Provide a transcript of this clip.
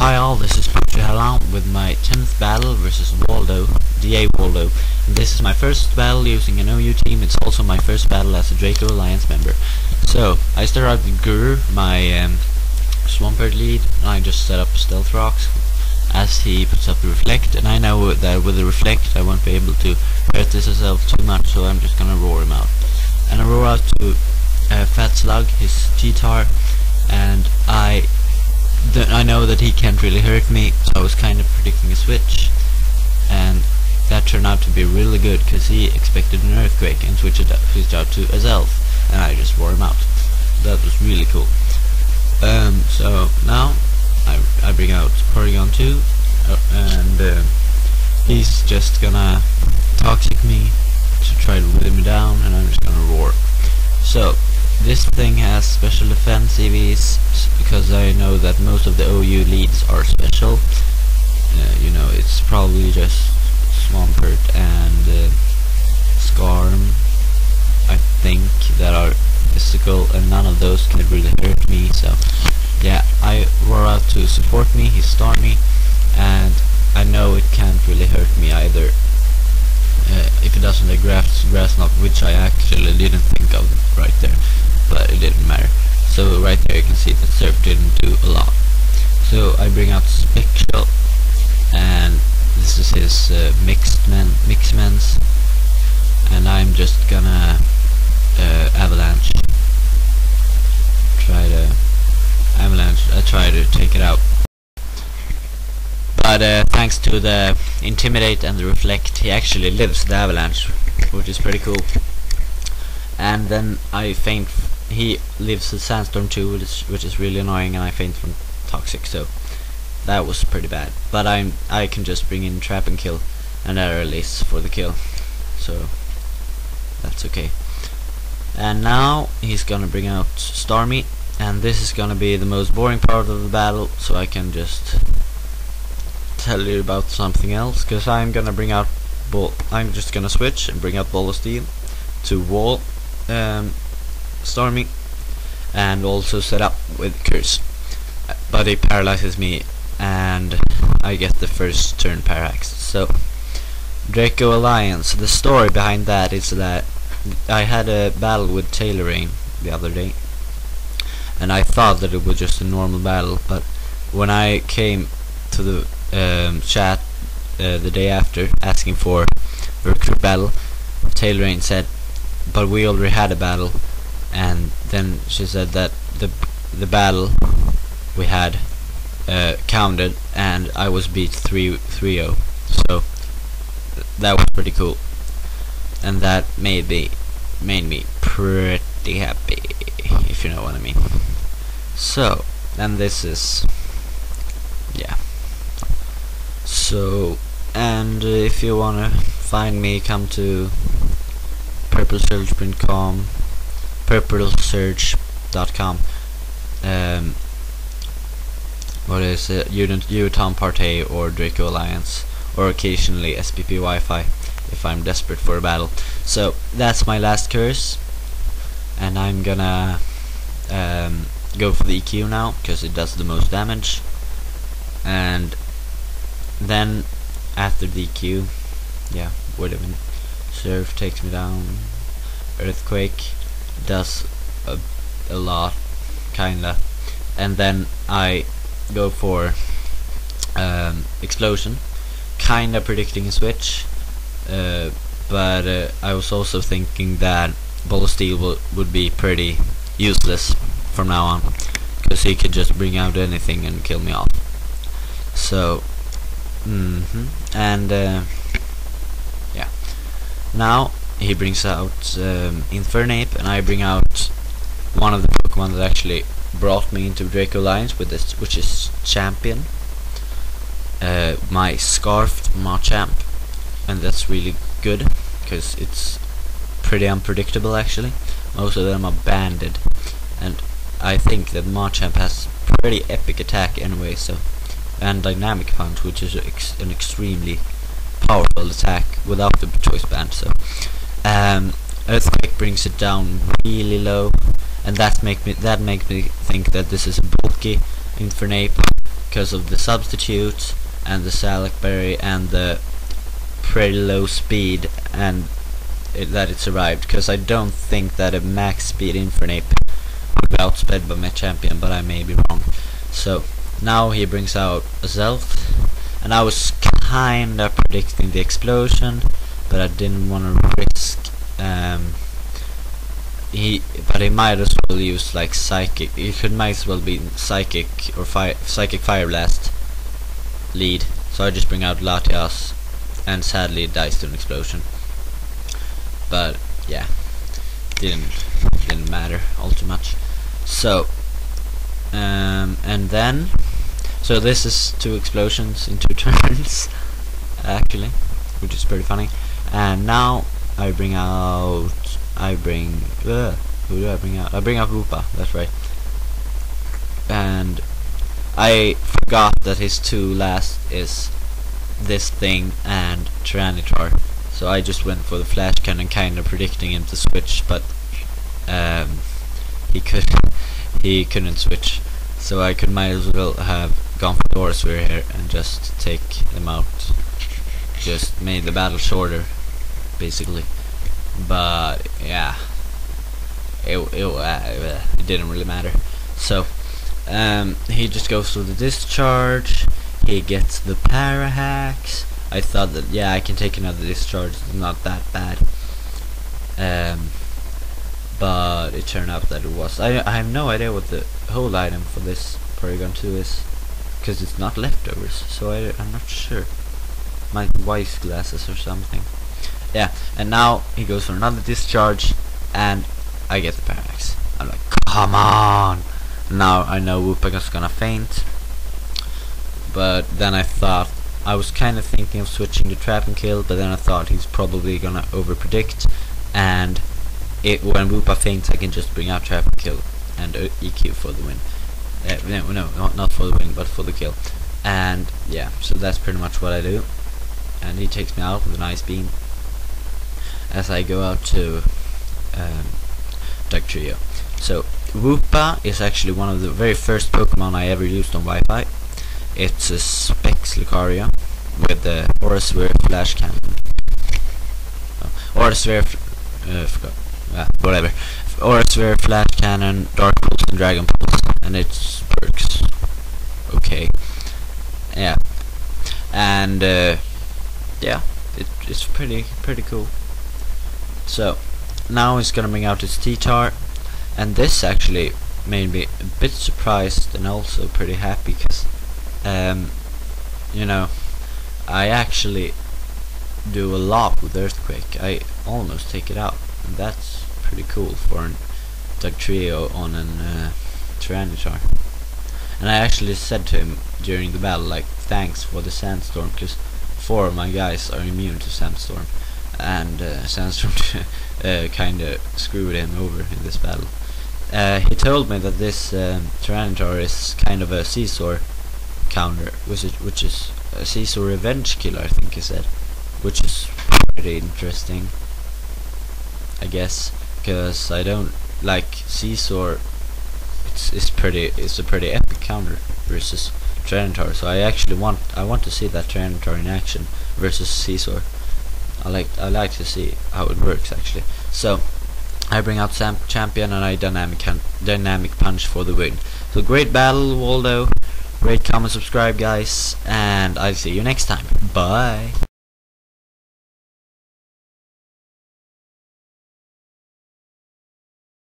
Hi all, this is pokesav with my 10th battle versus Waldo, DA Waldo. And this is my first battle using an OU team. It's also my first battle as a Draco Alliance member. So, I start out with Guru, my Swampert lead, and I just set up stealth rocks as he puts up the reflect, and I know that with the reflect I won't be able to hurt this himself too much, so I'm just gonna roar him out. And I roar out to Fat Slug, his G-Tar, and I know that he can't really hurt me, so I was kind of predicting a switch, and that turned out to be really good because he expected an earthquake and switched out to a Elf, and I just wore him out. That was really cool. So now I bring out Porygon 2, and he's just gonna toxic me to try to wither me down, and I'm just gonna roar. So this thing has special defense EVs because I know that most of the OU leads are special. You know, it's probably just Swampert and Skarm, I think, that are physical, and none of those can really hurt me. So yeah, I roar out to support me, he star me, and I know it can't really hurt me either. If it doesn't have grass knot, which I actually didn't think of right there, but it didn't matter. So right there you can see that Surf didn't do a lot. So I bring out Spectral, and this is his Mixmens, and I'm just gonna Avalanche. I try to take it out. But thanks to the Intimidate and the Reflect, he actually lives the Avalanche, which is pretty cool. And then I faint. He lives the Sandstorm too, which is really annoying, and I faint from Toxic, so that was pretty bad. But I can just bring in Trap and Kill, and that release for the kill, so that's okay. And now he's gonna bring out Starmie, and this is gonna be the most boring part of the battle, so I can just tell you about something else, because I'm gonna bring out I'm just gonna switch and bring out Ball of Steel to wall Starmie, and also set up with Curse, but he paralyzes me and I get the first turn parax. So Draco Alliance, the story behind that is that I had a battle with Taylor Rain the other day, and I thought that it was just a normal battle, but when I came to the chat the day after asking for a recruit battle, Taylor Rain said, but we already had a battle, and then she said that the battle we had counted, and I was beat 3-0, so that was pretty cool, and that made me pretty happy, if you know what I mean. So, and this is, yeah. So, and if you wanna find me, come to purplesurge.com, purplesurge.com. What is it? You Tom Partey or Draco Alliance, or occasionally SPP Wifi if I'm desperate for a battle. So that's my last curse, and I'm gonna go for the EQ now because it does the most damage, and then after the EQ, yeah, wait a minute, Surf takes me down, Earthquake does a lot, kinda, and then I go for Explosion, kinda predicting a switch, but I was also thinking that Ball of Steel would be pretty useless from now on, because he could just bring out anything and kill me off. So and yeah, now he brings out Infernape, and I bring out one of the Pokemon that actually brought me into Draco Alliance with this, which is Champion, my Scarfed Machamp, and that's really good because it's pretty unpredictable actually. Most of them are banded, and I think that Machamp has pretty epic attack anyway, so, and Dynamic Punch, which is an extremely powerful attack without the choice band. So Earthquake brings it down really low, and that makes me think that this is a bulky Infernape, because of the substitute and the Salak berry and the pretty low speed and that it survived, because I don't think that a max speed Infernape would be outsped by my champion, but I may be wrong. So now he brings out a Zelf, and I was kinda predicting the explosion, but I didn't want to risk. But he might as well use like psychic. Might as well be psychic or psychic fire blast lead. So I just bring out Latias, and sadly it dies to an explosion. But yeah, didn't matter all too much. So and then this is 2 explosions in 2 turns actually, which is pretty funny. And now I bring out who do I bring out? I bring out Rupa, that's right. And I forgot that his 2 last is this thing and Tyranitar, so I just went for the flash cannon, kinda predicting him to switch, but he couldn't switch, so I might as well have gone for the Aurasphere here and just take them out. Just made the battle shorter, basically. But yeah, it didn't really matter. So he just goes through the discharge. He gets the para hacks. I thought that I can take another discharge, it's not that bad. But it turned out that it was. I have no idea what the whole item for this Porygon 2 is, because it's not leftovers, so I'm not sure. Might be wise glasses or something. Yeah, and now he goes for another discharge, and I get the parallax. I'm like, come on! Now I know Woopagan's gonna faint, but then I thought, I was kind of thinking of switching to Trap and Kill, but then I thought he's probably gonna overpredict, and when Woopa faints I can just bring out Trap and Kill and EQ for the win. No, not for the win, but for the kill. And yeah, so that's pretty much what I do. And he takes me out with an Ice Beam as I go out to Dugtrio. So Woopa is actually one of the very first Pokemon I ever used on Wi-Fi. It's a Specs Lucario with the Aurasphere Flash Cannon. Aurasphere, whatever. Aurasphere Flash Cannon, Dark Pulse, and Dragon Pulse, and its perks. Okay. Yeah. And yeah, it's pretty cool. So now he's gonna bring out his T-Tar, and this actually made me a bit surprised and also pretty happy, because you know, I actually do a lot with Earthquake. I almost take it out, and that's pretty cool for a Dugtrio on an Tyranitar. And I actually said to him during the battle, like, thanks for the Sandstorm, because 4 of my guys are immune to Sandstorm, and Sandstorm kinda screwed him over in this battle. He told me that this Tyranitar is kind of a Scizor counter, which is a Scizor revenge killer, I think he said, which is pretty interesting, I guess, because I don't like Scizor. It's a pretty epic counter versus Tyranitar, so I want to see that Tyranitar in action versus Scizor. I like to see how it works actually. So I bring out Champion and I dynamic punch for the win. So great battle, Waldo. Rate, comment, subscribe, guys, and I'll see you next time. Bye.